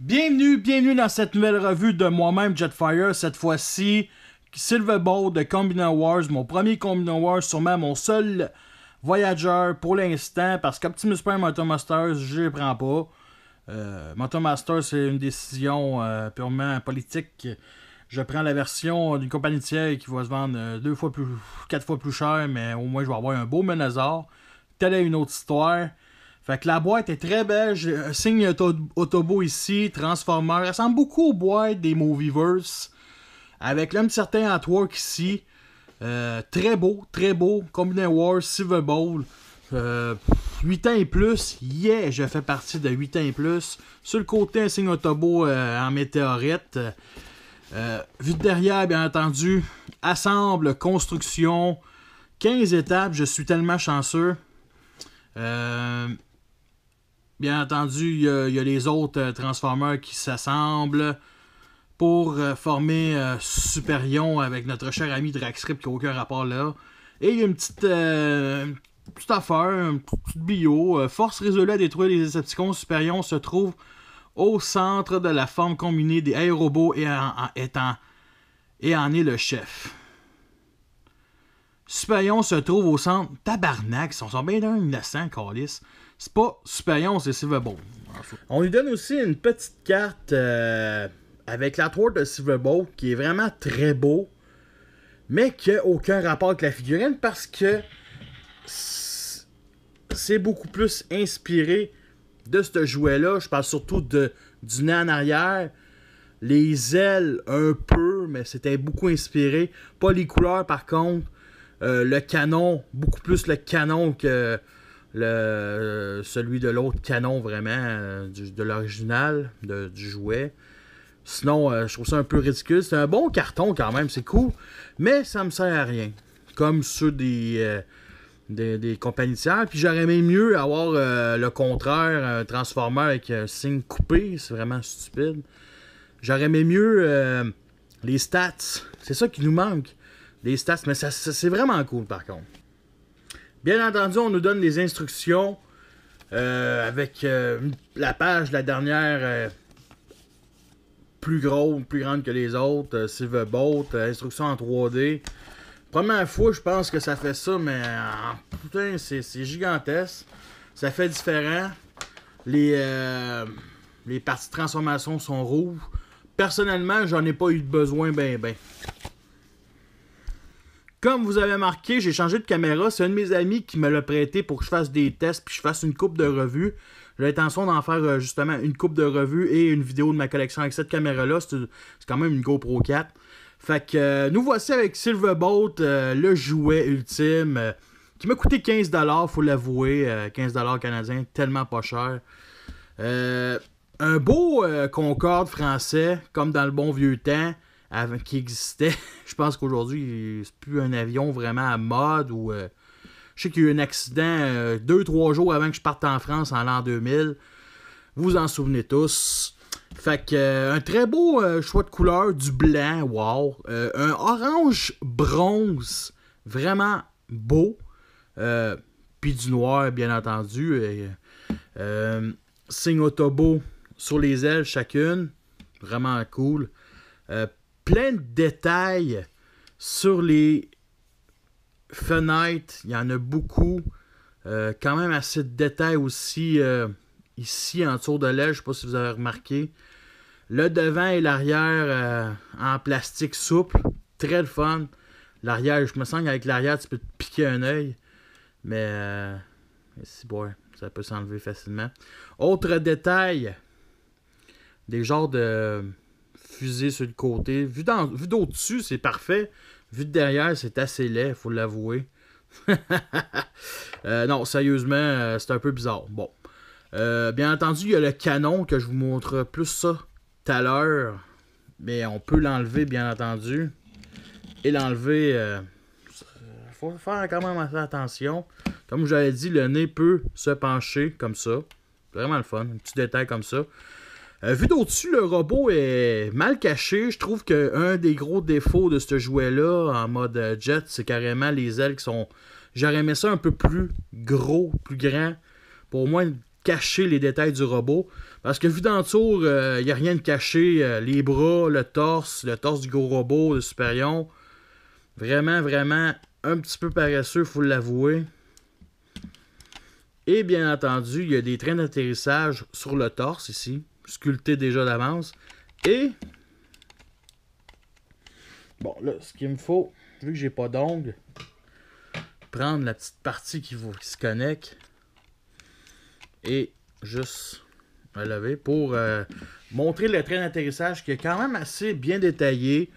Bienvenue dans cette nouvelle revue de moi-même Jetfire. Cette fois-ci, Silver Bolt de Combiner Wars, mon premier Combiner Wars, sûrement mon seul Voyager pour l'instant, parce qu'Optimus Prime Motor Masters, je les prends pas. Motor Masters, c'est une décision purement politique. Je prends la version d'une compagnie tiers qui va se vendre 4 fois plus cher, mais au moins je vais avoir un beau Menazor. Telle est une autre histoire. Fait que la boîte est très belle. J'ai un signe Autobo ici, Transformer. Elle ressemble beaucoup aux boîtes des Movieverse. Avec un certain artwork ici. Très beau. Combiner Wars, Silver Bolt. 8 ans et plus. Yeah, je fais partie de 8 ans et plus. Sur le côté, un signe Autobo en météorite. Vu de derrière, bien entendu. Assemble, construction. 15 étapes. Je suis tellement chanceux. Bien entendu, il y a les autres Transformers qui s'assemblent pour former Superion avec notre cher ami Draxrip qui n'a aucun rapport là. Et il y a une petite affaire, une petite bio. Force résolue à détruire les Decepticons. Superion se trouve au centre de la forme combinée des aérobots et en est le chef. Superion se trouve au centre. Tabarnak, ils sont bien innocents, câlisse. C'est pas Superion, c'est Silver Bolt. On lui donne aussi une petite carte avec l'artwork de Silver Bolt qui est vraiment très beau, mais qui n'a aucun rapport avec la figurine parce que c'est beaucoup plus inspiré de ce jouet-là. Je parle surtout du nez en arrière. Les ailes, un peu, mais c'était beaucoup inspiré. Pas les couleurs, par contre. Le canon, beaucoup plus le canon que celui de l'autre canon, vraiment, de l'original, du jouet. Sinon, je trouve ça un peu ridicule. C'est un bon carton quand même, c'est cool, mais ça me sert à rien. Comme ceux des compagnies tiers. Puis j'aurais aimé mieux avoir le contraire, un Transformer avec un signe coupé. C'est vraiment stupide. J'aurais aimé mieux les stats. C'est ça qui nous manque. Les stats, mais ça c'est vraiment cool par contre. Bien entendu, on nous donne des instructions avec la page, la dernière, plus grande que les autres. Silver Bolt, instructions en 3D. Première fois, je pense que ça fait ça, mais putain, c'est gigantesque. Ça fait différent. Les parties de transformation sont rouges. Personnellement, j'en ai pas eu besoin ben. Comme vous avez marqué, j'ai changé de caméra. C'est un de mes amis qui me l'a prêté pour que je fasse des tests puis je fasse une coupe de revues. J'ai l'intention d'en faire justement une coupe de revues et une vidéo de ma collection avec cette caméra-là. C'est quand même une GoPro 4. Fait que nous voici avec Silver Bolt, le jouet ultime, qui m'a coûté 15$, faut l'avouer. 15$ canadiens, tellement pas cher. Un beau Concorde français, comme dans le bon vieux temps. Qui existait. Je pense qu'aujourd'hui, c'est plus un avion vraiment à mode ou je sais qu'il y a eu un accident 2-3 jours avant que je parte en France en l'an 2000. Vous en souvenez tous. Fait que un très beau choix de couleur, du blanc, wow. Un orange bronze, vraiment beau. Puis du noir, bien entendu. Signe Autobo sur les ailes chacune. Vraiment cool. Plein de détails sur les fenêtres. Il y en a beaucoup. Quand même assez de détails aussi ici en dessous de l'aile. Je ne sais pas si vous avez remarqué. Le devant et l'arrière en plastique souple. Très le fun. L'arrière, je me sens qu'avec l'arrière, tu peux te piquer un œil. Mais ça peut s'enlever facilement. Autre détail. Des genres de fusée sur le côté. Vu d'au-dessus, c'est parfait. Vu de derrière, c'est assez laid, il faut l'avouer. Non, sérieusement, c'est un peu bizarre. Bon. Bien entendu, il y a le canon que je vous montre plus ça tout à l'heure. Mais on peut l'enlever, bien entendu. Et l'enlever, il faut faire quand même assez attention. Comme je vous avais dit, le nez peut se pencher comme ça. C'est vraiment le fun. Un petit détail comme ça. Vu d'au-dessus, le robot est mal caché. Je trouve qu'un des gros défauts de ce jouet-là, en mode jet, c'est carrément les ailes qui sont... J'aurais aimé ça un peu plus gros, plus grand, pour au moins cacher les détails du robot. Parce que vu d'en dessous, il n'y a rien de caché. Les bras, le torse du gros robot, le Superion. Vraiment, vraiment un petit peu paresseux, il faut l'avouer. Et bien entendu, il y a des trains d'atterrissage sur le torse ici, sculptés déjà d'avance. Et bon, là, ce qu'il me faut, vu que j'ai pas d'ongles, prendre la petite partie qui se connecte et juste me lever pour montrer le train d'atterrissage qui est quand même assez bien détaillé.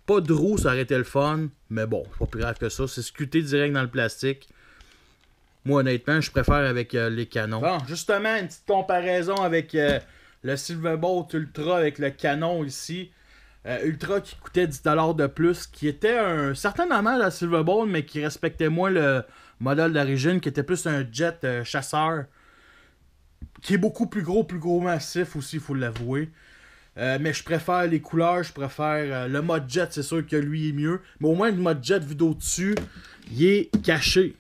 Pas de roue, ça aurait été le fun, mais bon, c'est pas plus grave que ça. C'est sculpté direct dans le plastique. Moi, honnêtement, je préfère avec les canons. Bon, justement, une petite comparaison avec le Silverbolt Ultra avec le canon ici. Ultra qui coûtait 10$ de plus, qui était un certain hommage à Silverbolt, mais qui respectait moins le modèle d'origine, qui était plus un jet chasseur, qui est beaucoup plus gros massif aussi, il faut l'avouer. Mais je préfère les couleurs, je préfère le mode jet, c'est sûr que lui est mieux. Mais au moins, le mode jet vu d'au-dessus, il est caché.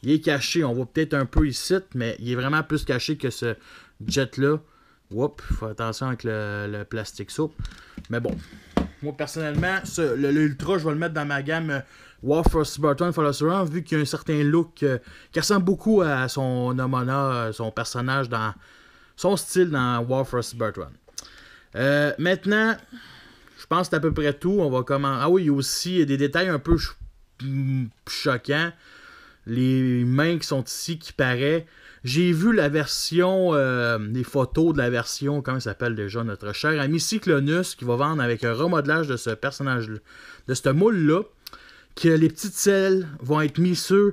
Il est caché, on voit peut-être un peu ici, mais il est vraiment plus caché que ce jet-là. Oups, il faut attention avec le plastique souple. Mais bon, moi personnellement, l'Ultra, je vais le mettre dans ma gamme War for Cybertron Philosopher, vu qu'il y a un certain look qui ressemble beaucoup à son Nomona, son personnage, dans son style dans War for Cybertron. Maintenant, je pense que c'est à peu près tout. On va commencer. Ah oui, il y a aussi des détails un peu choquants. Les mains qui sont ici qui paraissent. J'ai vu la version, les photos de la version, comment il s'appelle déjà, notre cher ami Cyclonus, qui va vendre avec un remodelage de ce personnage-là, de ce moule-là, que les petites selles vont être mises sur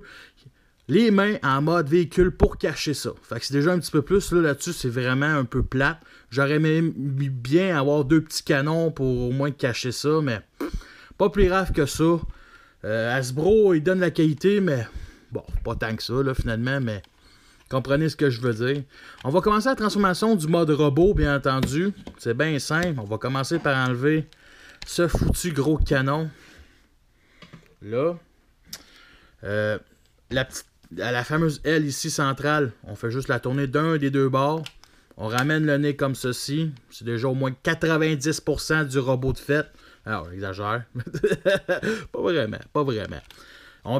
les mains en mode véhicule pour cacher ça. Fait que c'est déjà un petit peu plus, là-dessus, c'est vraiment un peu plate. J'aurais aimé bien avoir 2 petits canons pour au moins cacher ça, mais pas plus grave que ça. Hasbro, il donne la qualité, mais bon, pas tant que ça, là, finalement, mais comprenez ce que je veux dire. On va commencer la transformation du mode robot, bien entendu. C'est bien simple. On va commencer par enlever ce foutu gros canon. Là. La fameuse aile ici centrale, on fait juste la tourner d'un des 2 bords. On ramène le nez comme ceci. C'est déjà au moins 90% du robot de fait. Alors, j'exagère. Pas vraiment, pas vraiment.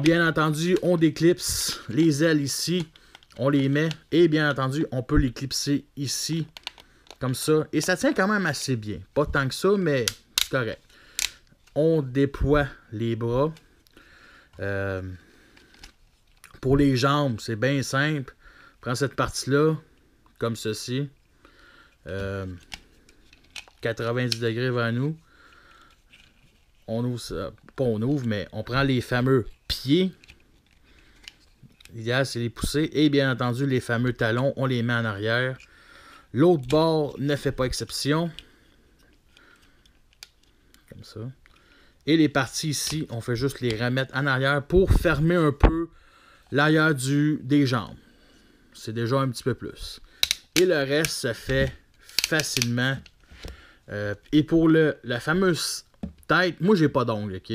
Bien entendu, on déclipse les ailes ici. On les met. Et bien entendu, on peut les clipser ici. Comme ça. Et ça tient quand même assez bien. Pas tant que ça, mais c'est correct. On déploie les bras. Pour les jambes, c'est bien simple. Prends cette partie-là, comme ceci. 90 degrés vers nous. On ouvre ça. Pas on ouvre, mais on prend les fameux pieds. L'idéal, c'est les pousser. Et bien entendu, les fameux talons, on les met en arrière. L'autre bord ne fait pas exception. Comme ça. Et les parties ici, on fait juste les remettre en arrière pour fermer un peu l'arrière des jambes. C'est déjà un petit peu plus. Et le reste se fait facilement. Et pour la fameuse tête, moi j'ai pas d'ongles, ok?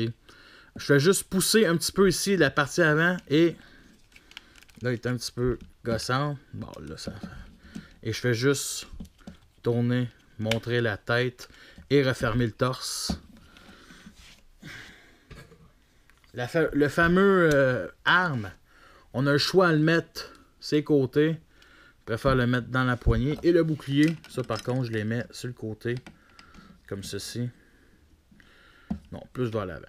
Je fais juste pousser un petit peu ici la partie avant et là il est un petit peu gossant. Bon là ça. Et je fais juste tourner, montrer la tête et refermer le torse. Le fameux arme, on a le choix à le mettre ses côtés. Je préfère le mettre dans la poignée. Et le bouclier, ça par contre, je les mets sur le côté. Comme ceci. Non, plus vers l'avant.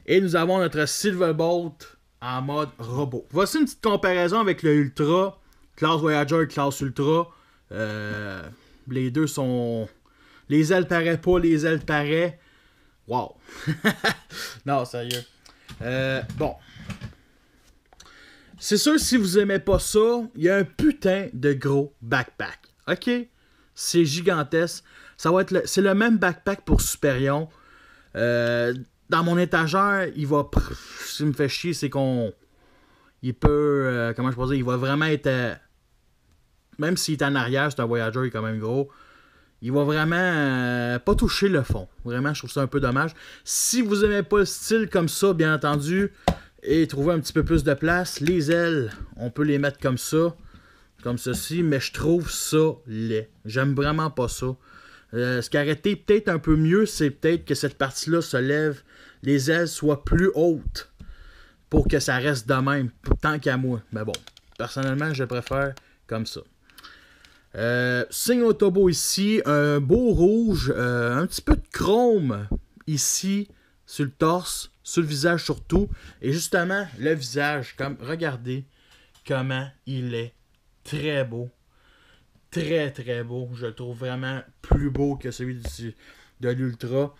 Et nous avons notre Silverbolt en mode robot. Voici une petite comparaison avec le Ultra. Classe Voyager et classe Ultra. Les deux sont... Les ailes paraissent pas, les ailes paraissent. Wow. Non, sérieux. Bon. C'est sûr, si vous aimez pas ça, il y a un putain de gros backpack. OK? C'est gigantesque. Ça va être c'est le même backpack pour Superion. Dans mon étagère, il va... Ce qui me fait chier, c'est qu'on... Il peut... comment je peux dire? Il va vraiment être... même s'il est en arrière, c'est un Voyager, il est quand même gros. Il va vraiment pas toucher le fond. Vraiment, je trouve ça un peu dommage. Si vous aimez pas le style comme ça, bien entendu, et trouver un petit peu plus de place, les ailes, on peut les mettre comme ça. comme ceci, mais je trouve ça laid. J'aime vraiment pas ça. Ce qui aurait été peut-être un peu mieux, c'est peut-être que cette partie-là se lève, les ailes soient plus hautes pour que ça reste de même, tant qu'à moi. Mais bon, personnellement, je préfère comme ça. Signe Autobo ici, un beau rouge, un petit peu de chrome ici, sur le torse, sur le visage surtout. Et justement, le visage, comme regardez comment il est très beau. Très très beau. Je le trouve vraiment plus beau que celui de l'Ultra.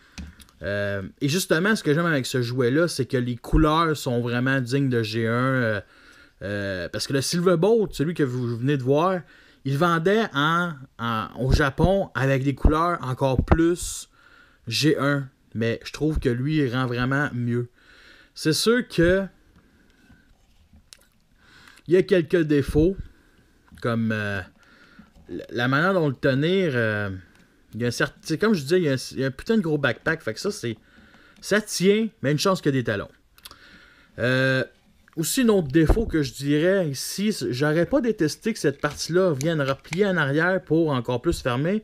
Et justement, ce que j'aime avec ce jouet-là, c'est que les couleurs sont vraiment dignes de G1. Parce que le Silverbolt, celui que vous venez de voir, il vendait au Japon avec des couleurs encore plus G1. Mais je trouve que lui, il rend vraiment mieux. C'est sûr que il y a quelques défauts, comme la manière dont le tenir. Il y a un certain, comme je disais, il y a un putain de gros backpack. Fait que ça tient, mais une chance qu'il y a des talons. Aussi, un autre défaut que je dirais ici, j'aurais pas détesté que cette partie-là vienne replier en arrière pour encore plus fermer,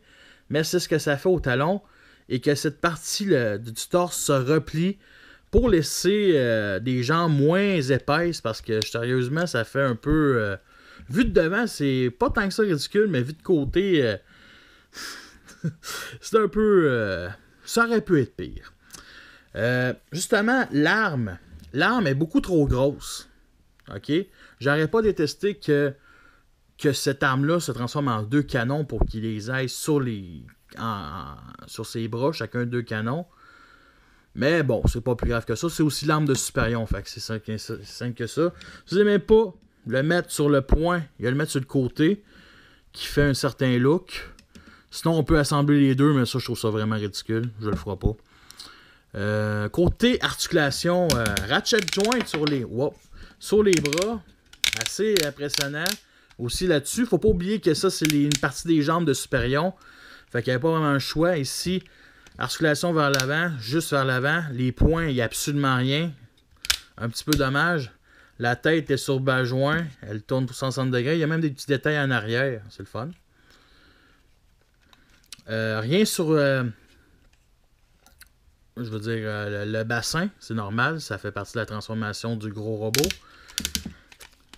mais c'est ce que ça fait au talon, et que cette partie du torse se replie pour laisser des jambes moins épaisses, parce que sérieusement, ça fait un peu... vu de devant, c'est pas tant que ça ridicule, mais vu de côté, c'est un peu... ça aurait pu être pire. Justement, l'arme est beaucoup trop grosse. OK? J'aurais pas détesté que cette arme-là se transforme en 2 canons pour qu'il les aille sur ses bras, chacun 2 canons. Mais bon, c'est pas plus grave que ça. C'est aussi l'arme de Superion. Fait que c'est simple que ça. Si vous n'aimez pas le mettre sur le point, il va le mettre sur le côté, qui fait un certain look. Sinon, on peut assembler les deux, mais ça, je trouve ça vraiment ridicule. Je le ferai pas. Côté articulation, ratchet joint sur les bras, assez impressionnant. Aussi là-dessus, faut pas oublier que ça, c'est une partie des jambes de Superion. Fait qu'il n'y a pas vraiment un choix. Ici, articulation vers l'avant, juste vers l'avant. Les poings, il n'y a absolument rien. Un petit peu dommage. La tête est sur bas joint, elle tourne pour 160 degrés. Il y a même des petits détails en arrière, c'est le fun. Rien sur... je veux dire, le bassin, c'est normal, ça fait partie de la transformation du gros robot.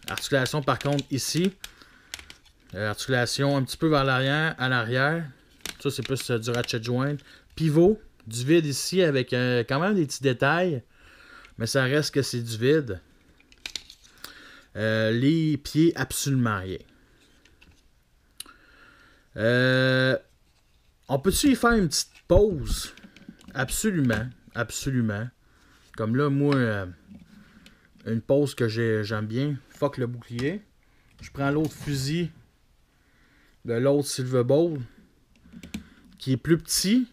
Articulation, par contre, ici. Articulation un petit peu vers l'arrière, à l'arrière. Ça, c'est plus du ratchet joint. Pivot, du vide ici, avec quand même des petits détails. Mais ça reste que c'est du vide. Les pieds, absolument rien. On peut-tu y faire une petite pause? Absolument, absolument. Comme là, moi, une pause que j'aime bien. Fuck le bouclier. Je prends l'autre fusil de l'autre Silverbolt, qui est plus petit,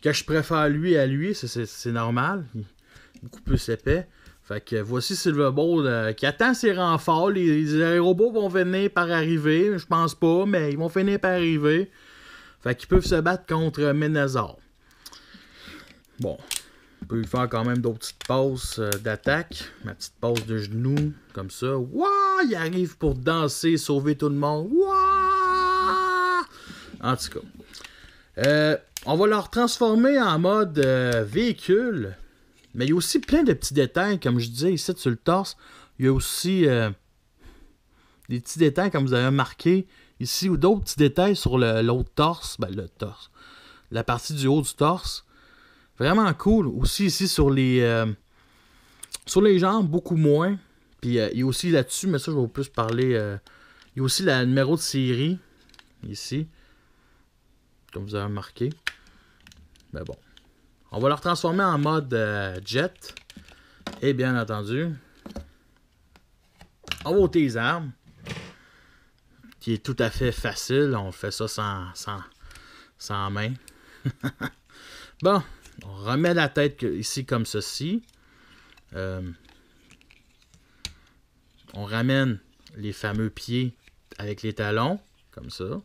que je préfère lui à lui, c'est normal. Il est beaucoup plus épais. Fait que voici Silverbolt qui attend ses renforts. Les aérobots vont venir par arriver. Je pense pas, mais ils vont finir par arriver. Fait qu'ils peuvent se battre contre Menazor. Bon, on peut lui faire quand même d'autres petites passes d'attaque. Ma petite passe de genoux, comme ça. Wouah! Il arrive pour danser, sauver tout le monde. Wouah! En tout cas. On va leur transformer en mode véhicule. Mais il y a aussi plein de petits détails, comme je disais ici sur le torse. Il y a aussi des petits détails, comme vous avez remarqué ici, ou d'autres petits détails sur l'autre torse. Ben, le torse. La partie du haut du torse. Vraiment cool. Aussi ici sur les jambes, beaucoup moins. Puis il y a aussi là-dessus, mais ça, je vais plus parler. Il y a aussi le numéro de série. Ici. Comme vous avez remarqué. Mais bon. On va leur transformer en mode jet. Et bien entendu, on va ôter les armes. Qui est tout à fait facile. On fait ça sans main. Bon. On remet la tête ici comme ceci. On ramène les fameux pieds avec les talons. Comme ça.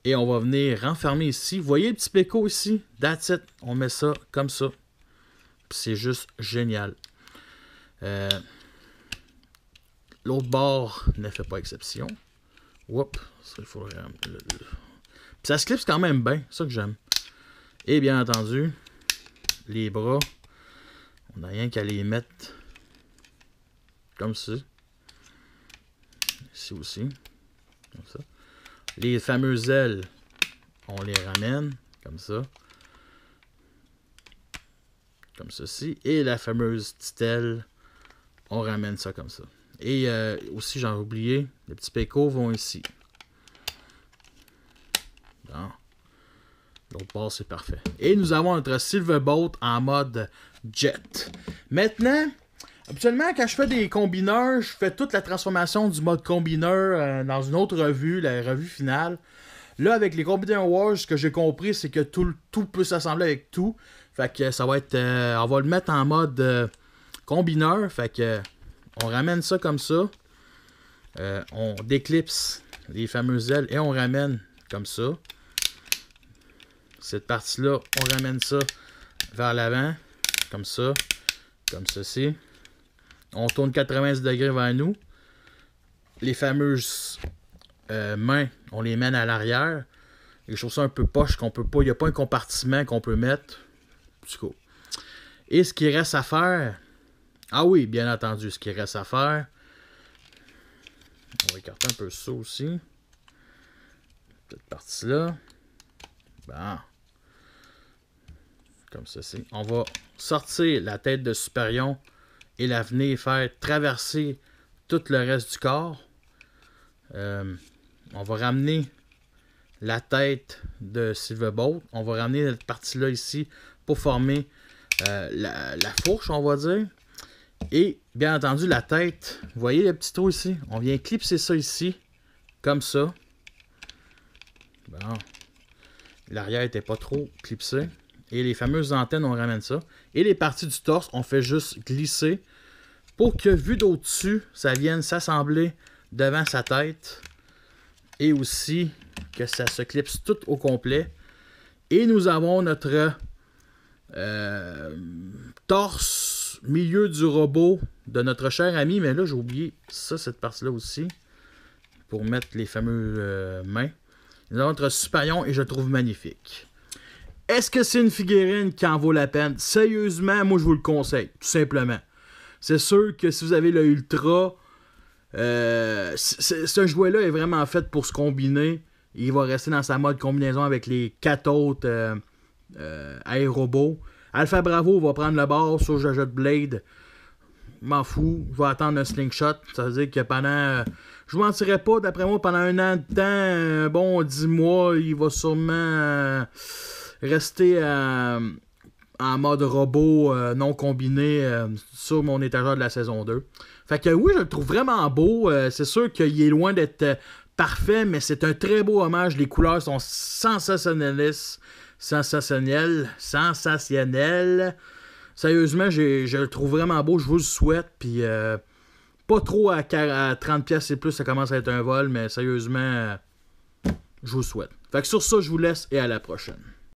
Et on va venir renfermer ici. Vous voyez le petit péco ici? That's it. On met ça comme ça. C'est juste génial. L'autre bord ne fait pas exception. Oups, ça, il faut Puis ça se clipse quand même bien, c'est ça que j'aime. Et bien entendu, les bras, on n'a rien qu'à les mettre comme ça. Ici aussi, comme ça. Les fameuses ailes, on les ramène comme ça. Comme ceci. Et la fameuse petite aile, on ramène ça comme ça. Et aussi, j'en ai oublié, les petits pécos vont ici. Bon. L'autre bord, c'est parfait. Et nous avons notre Silverbolt en mode jet. Maintenant, habituellement, quand je fais des combineurs, je fais toute la transformation du mode combineur dans une autre revue, la revue finale. Là, avec les Combiner Wars, ce que j'ai compris, c'est que tout peut s'assembler avec tout. Fait que ça va être... on va le mettre en mode combineur. Fait que on ramène ça comme ça. On déclipse les fameuses ailes et on ramène comme ça. Cette partie-là, on ramène ça vers l'avant. Comme ça. Comme ceci. On tourne 90 degrés vers nous. Les fameuses mains, on les mène à l'arrière. Et je trouve ça un peu poche qu'on peut pas. Il n'y a pas un compartiment qu'on peut mettre. Et ce qui reste à faire. Ah oui, bien entendu, ce qui reste à faire. On va écarter un peu ça aussi. Cette partie-là. Bon. Comme ceci. On va sortir la tête de Superion et la venir faire traverser tout le reste du corps. On va ramener la tête de Silverbolt. On va ramener cette partie-là ici pour former la fourche, on va dire. Et bien entendu, la tête, vous voyez le petit trou ici? On vient clipser ça ici, comme ça. Bon. L'arrière n'était pas trop clipsé. Et les fameuses antennes, on ramène ça. Et les parties du torse, on fait juste glisser pour que, vu d'au-dessus, ça vienne s'assembler devant sa tête. Et aussi que ça se clipse tout au complet. Et nous avons notre torse, milieu du robot de notre cher ami. Mais là, j'ai oublié ça, cette partie-là aussi. Pour mettre les fameuses mains. Nous avons notre Superion et je le trouve magnifique. Est-ce que c'est une figurine qui en vaut la peine? Sérieusement, moi je vous le conseille, tout simplement. C'est sûr que si vous avez le Ultra, ce jouet-là est vraiment fait pour se combiner. Il va rester dans sa mode combinaison avec les 4 autres aérobots. Alpha Bravo va prendre le bord sur Jojo Blade. M'en fous, je vais attendre un slingshot. Ça veut dire que pendant... je vous mentirais pas, d'après moi, pendant un an de temps, bon, 10 mois, il va sûrement rester en mode robot non combiné sur mon étagère de la saison 2. Fait que oui, je le trouve vraiment beau. C'est sûr qu'il est loin d'être parfait, mais c'est un très beau hommage. Les couleurs sont sensationnelles. Sensationnelles. Sérieusement, je le trouve vraiment beau. Je vous le souhaite. Puis pas trop à 30$ et plus, ça commence à être un vol, mais sérieusement, je vous le souhaite. Fait que sur ça, je vous laisse et à la prochaine.